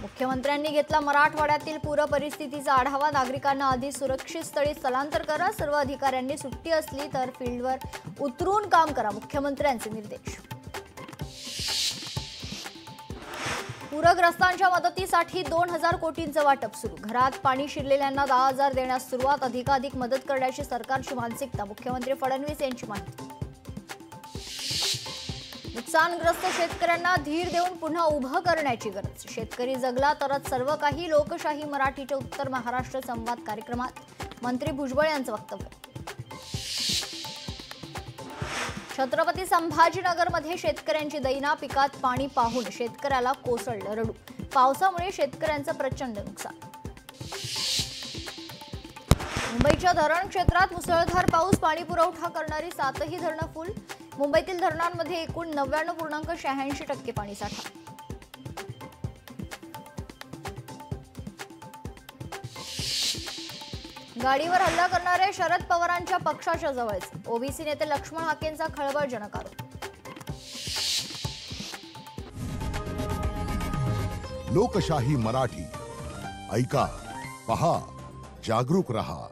मुख्यमंत्र्यांनी घेतला मराठवाड्यातील पूर परिस्थितीचा आढावा। नागरिकांना आधी सुरक्षित स्थळी स्थलांतर करा। सर्व अधिकाऱ्यांनी सुट्टी असली तर फील्डवर उतरून काम करा। मुख्यमंत्र्यांचे निर्देश। पूरग्रस्तांच्या मदतीसाठी 2000 कोटींचं वाटप सुरू। घरात पाणी शिरलेल्यांना 10,000 देण्यास सुरुवात। अधिकाधिक मदत करण्याची सरकारची मानसिकता। मुख्यमंत्री फडणवीस यांची माहिती। नुकसानग्रस्त शेतकऱ्यांना धीर देऊन पुन्हा उभं करण्याची गरज। शेतकरी जगला तरच सर्व काही। लोकशाही मराठीच्या उत्तर महाराष्ट्र संवाद कार्यक्रमात मंत्री भुजबळ यांचं वक्तव्य। छत्रपती संभाजीनगरमध्ये शेतकऱ्यांची दैना। पिकात पाणी पाहून शेतकऱ्याला कोसळलं रडू। पावसामुळे शेतकऱ्यांचं प्रचंड नुकसान। मुंबईच्या धरण क्षेत्रात मुसळधार पाऊस। पाणी पुरवठा करणारी 7ही धरणं फुल। मुंबईतील धरणांमध्ये एकूण 99.86% पाणीसाठा। गाडीवर हल्ला करणारे शरद पवारांच्या पक्षाच्या जवळचे। ओबीसी नेते लक्ष्मण हाकेंचा खळबळजनक आरोप। लोकशाही मराठी ऐका, पहा, जागरूक रहा।